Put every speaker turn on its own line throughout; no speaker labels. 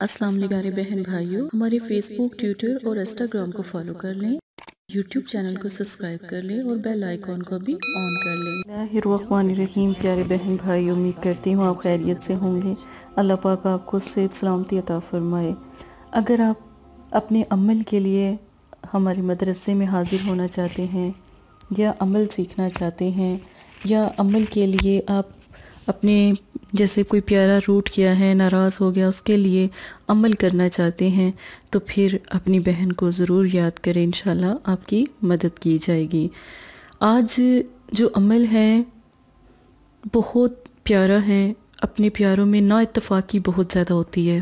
السلام علیکم پیارے بہن بھائیوں، ہمارے فیس بک، ٹویٹر اور انسٹاگرام کو فالو کر لیں، یوٹیوب چینل کو سبسکرائب کر لیں اور بیل آئیکن کو بھی آن کر لیں۔
اللہ الرحمن الرحیم۔ پیارے بہن بھائی، امید کرتی ہوں آپ خیریت سے ہوں گے۔ اللہ پاک آپ کو صحت سلامتی عطا فرمائے۔ اگر آپ اپنے عمل کے لیے ہمارے مدرسے میں حاضر ہونا چاہتے ہیں یا عمل سیکھنا چاہتے ہیں یا عمل کے لیے آپ اپنے جیسے کوئی پیارا روٹ کیا ہے، ناراض ہو گیا، اس کے لیے عمل کرنا چاہتے ہیں تو پھر اپنی بہن کو ضرور یاد کریں، انشاءاللہ آپ کی مدد کی جائے گی۔ آج جو عمل ہے بہت پیارا ہے۔ اپنے پیاروں میں نا اتفاقی بہت زیادہ ہوتی ہے،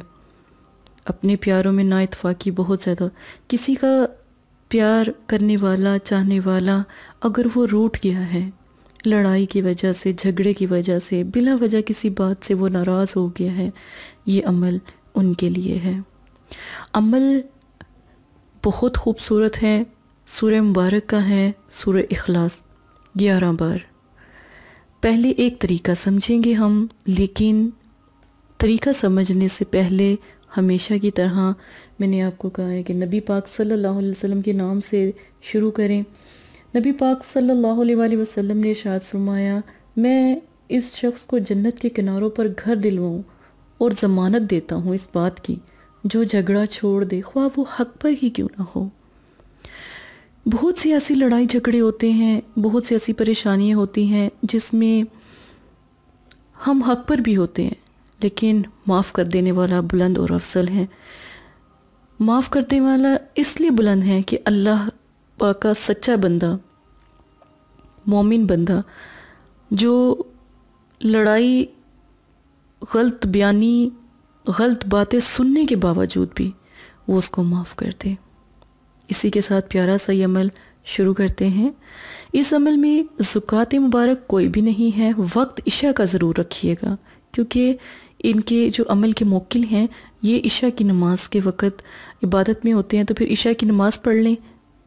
اپنے پیاروں میں نا اتفاقی بہت زیادہ۔ کسی کا پیار کرنے والا، چاہنے والا اگر وہ روٹھ گیا ہے، لڑائی کی وجہ سے، جھگڑے کی وجہ سے، بلا وجہ کسی بات سے وہ ناراض ہو گیا ہے، یہ عمل ان کے لیے ہے۔ عمل بہت خوبصورت ہے، سورہ مبارک کا ہے، سورہ اخلاص 11 بار۔ پہلے ایک طریقہ سمجھیں گے ہم، لیکن طریقہ سمجھنے سے پہلے ہمیشہ کی طرح میں نے آپ کو کہا ہے کہ نبی پاک صلی اللہ علیہ وسلم کے نام سے شروع کریں۔ نبی پاک صلی اللہ علیہ وآلہ وسلم نے ارشاد فرمایا، میں اس شخص کو جنت کے کناروں پر گھر دلواؤں اور ضمانت دیتا ہوں اس بات کی، جو جھگڑا چھوڑ دے، خواہ وہ حق پر ہی کیوں نہ ہو۔ بہت سی ایسی لڑائی جھگڑے ہوتے ہیں، بہت سی ایسی پریشانیاں ہوتی ہیں جس میں ہم حق پر بھی ہوتے ہیں، لیکن معاف کر دینے والا بلند اور افضل ہے۔ معاف کرنے والا اس لیے بلند ہے کہ اللہ پاک کا سچا بندہ، مومن بندہ، جو لڑائی، غلط بیانی، غلط باتیں سننے کے باوجود بھی وہ اس کو معاف کر دے۔ اسی کے ساتھ پیارا سا یہ عمل شروع کرتے ہیں۔ اس عمل میں زکوٰۃ مبارک کوئی بھی نہیں ہے۔ وقت عشاء کا ضرور رکھیے گا، کیونکہ ان کے جو عمل کے موکل ہیں یہ عشاء کی نماز کے وقت عبادت میں ہوتے ہیں، تو پھر عشاء کی نماز پڑھ لیں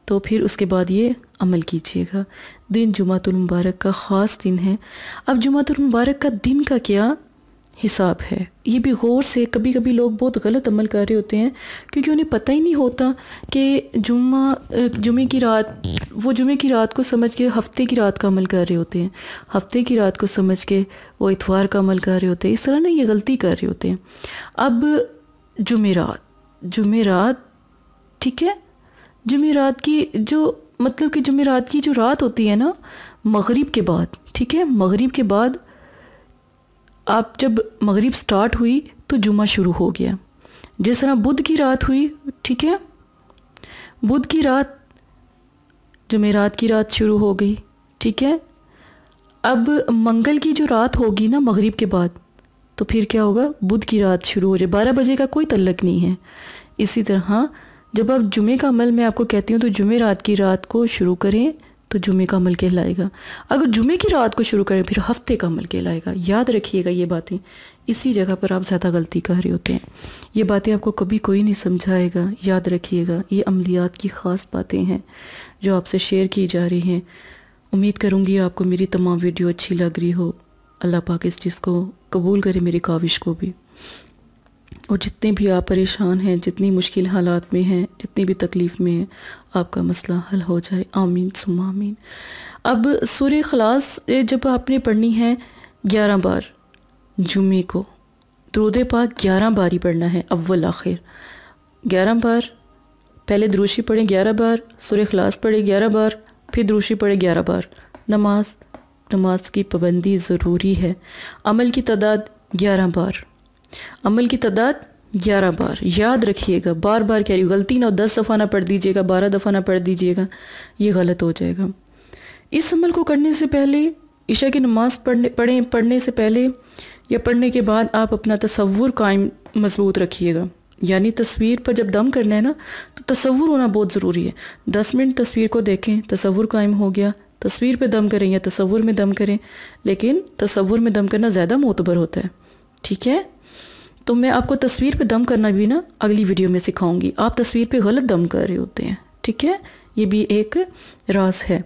تو پھر اس کے بعد یہ عمل کیجیے گا۔ دن جمعۃ المبارک کا خاص دن ہے۔ اب جمعۃ المبارک کا دن کا کیا حساب ہے، یہ بھی غور سے، کبھی کبھی لوگ بہت غلط عمل کر رہے ہوتے ہیں کیونکہ انہیں پتہ ہی نہیں ہوتا کہ جمعے کی رات، وہ جمعے کی رات کو سمجھ کے ہفتے کی رات کا عمل کر رہے ہوتے ہیں، ہفتے کی رات کو سمجھ کے وہ اتوار کا عمل کر رہے ہوتے ہیں۔ اس طرح یہ غلطی کر رہے ہوتے ہیں۔ اب جمعرات ٹھیک ہے، جمعرات کی جو مطلب کہ جمعرات کی جو رات ہوتی ہے نا، مغرب کے بعد، ٹھیک ہے، مغرب کے بعد آپ جب مغرب سٹارٹ ہوئی تو جمعہ شروع ہو گیا۔ جس طرح بدھ کی رات ہوئی، ٹھیک ہے، بدھ کی رات، جمعرات کی رات شروع ہو گئی، ٹھیک ہے۔ اب منگل کی جو رات ہوگی نا مغرب کے بعد، تو پھر کیا ہوگا، بدھ کی رات شروع ہو جائے۔ 12 بجے کا کوئی تعلق نہیں ہے۔ اسی طرح جب آپ جمعے کا عمل میں آپ کو کہتی ہوں تو جمعرات کی رات کو شروع کریں تو جمعے کا عمل کہلائے گا۔ اگر جمعے کی رات کو شروع کریں پھر ہفتے کا عمل کہلائے گا۔ یاد رکھیے گا یہ باتیں، اسی جگہ پر آپ زیادہ غلطی کر رہے ہوتے ہیں۔ یہ باتیں آپ کو کبھی کوئی نہیں سمجھائے گا، یاد رکھیے گا، یہ عملیات کی خاص باتیں ہیں جو آپ سے شیئر کی جا رہی ہیں۔ امید کروں گی آپ کو میری تمام ویڈیو اچھی لگ رہی ہو۔ اللہ پاک اس چیز کو قبول کرے، میری کاوش کو بھی۔ اور جتنے بھی آپ پریشان ہیں، جتنی مشکل حالات میں ہیں، جتنی بھی تکلیف میں ہیں، آپ کا مسئلہ حل ہو جائے، آمین ثم آمین۔ اب سورہ اخلاص جب آپ نے پڑھنی ہے 11 بار، جمعے کو درود پاک 11 بار ہی پڑھنا ہے، اول آخر 11 بار۔ پہلے دروشی پڑھیں 11 بار، سورہ اخلاص پڑھیں 11 بار، پھر دروشی پڑھیں 11 بار۔ نماز کی پابندی ضروری ہے۔ عمل کی تعداد 11 بار، عمل کی تعداد 11 بار، یاد رکھیے گا، بار بار کہہ رہی ہوں، غلطی نہ 10 دفعہ نہ پڑھ دیجیے گا، 12 دفعہ نہ پڑھ دیجیے گا، یہ غلط ہو جائے گا۔ اس عمل کو کرنے سے پہلے، عشاء کی نماز پڑھنے سے پہلے یا پڑھنے کے بعد آپ اپنا تصور قائم مضبوط رکھیے گا۔ یعنی تصویر پر جب دم کرنا ہے نا تو تصور ہونا بہت ضروری ہے۔ 10 منٹ تصویر کو دیکھیں، تصور قائم ہو گیا، تصویر پہ دم کریں یا تصور میں دم کریں، لیکن تصور میں دم کرنا زیادہ معتبر ہوتا ہے، ٹھیک ہے۔ تو میں آپ کو تصویر پہ دم کرنا بھی نا اگلی ویڈیو میں سکھاؤں گی، آپ تصویر پہ غلط دم کر رہے ہوتے ہیں، ٹھیک ہے، یہ بھی ایک راز ہے۔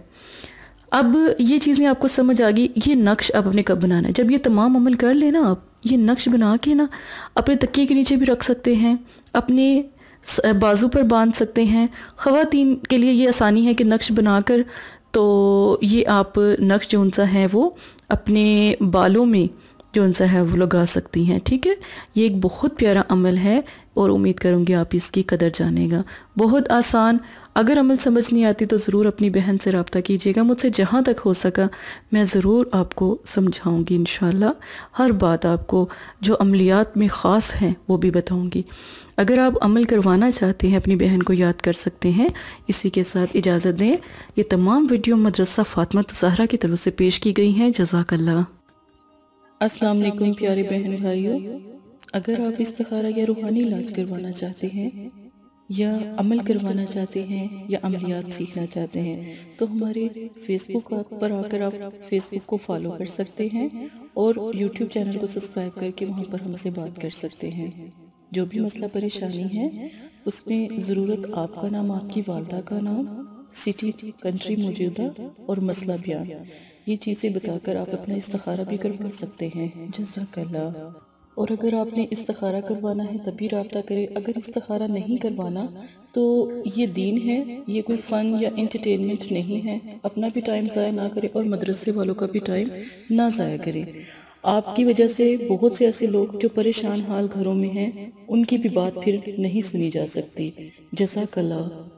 اب یہ چیزیں آپ کو سمجھ آ گئی، یہ نقش آپ اپنے کب بنانا ہے۔ جب یہ تمام عمل کر لیں نا آپ، یہ نقش بنا کے نا اپنے تکیے کے نیچے بھی رکھ سکتے ہیں، اپنے بازو پر باندھ سکتے ہیں۔ خواتین کے لیے یہ آسانی ہے کہ نقش بنا کر تو یہ آپ نقش جو ان سا ہے وہ اپنے بالوں میں جو ان سا ہے وہ لگا سکتی ہیں، ٹھیک ہے۔ یہ ایک بہت پیارا عمل ہے اور امید کروں گی آپ اس کی قدر جانے گا۔ بہت آسان، اگر عمل سمجھ نہیں آتی تو ضرور اپنی بہن سے رابطہ کیجیے گا، مجھ سے جہاں تک ہو سکا میں ضرور آپ کو سمجھاؤں گی انشاءاللہ۔ ہر بات آپ کو جو عملیات میں خاص ہیں وہ بھی بتاؤں گی۔ اگر آپ عمل کروانا چاہتے ہیں اپنی بہن کو یاد کر سکتے ہیں۔ اسی کے ساتھ اجازت دیں، یہ تمام ویڈیو مدرسہ فاطمہ زہرا کی طرف سے پیش کی گئی ہیں۔ جزاک اللہ۔
السلام علیکم پیارے بہن بھائیوں، اگر آپ استخارہ یا روحانی علاج کروانا چاہتے ہیں یا عمل کروانا چاہتے ہیں یا عملیات سیکھنا چاہتے ہیں تو ہمارے فیس بک پر آ کر آپ فیس بک کو فالو کر سکتے ہیں اور یوٹیوب چینل کو سبسکرائب کر کے وہاں پر ہم سے بات کر سکتے ہیں۔ جو بھی مسئلہ پریشانی ہے اس میں ضرورت آپ کا نام، آپ کی والدہ کا نام، سٹی، کنٹری موجودہ اور مسئلہ بیان، یہ چیزیں بتا کر آپ اپنا استخارہ بھی کروا سکتے ہیں۔ جزاک اللہ۔ اور اگر آپ نے استخارہ کروانا ہے تبھی رابطہ کریں، اگر استخارہ نہیں کروانا تو یہ دین ہے، یہ کوئی فن یا انٹرٹینمنٹ نہیں ہے۔ اپنا بھی ٹائم ضائع نہ کریں اور مدرسے والوں کا بھی ٹائم نہ ضائع کریں۔ آپ کی وجہ سے بہت سے ایسے لوگ جو پریشان حال گھروں میں ہیں ان کی بھی بات پھر نہیں سنی جا سکتی۔ جزاک اللہ۔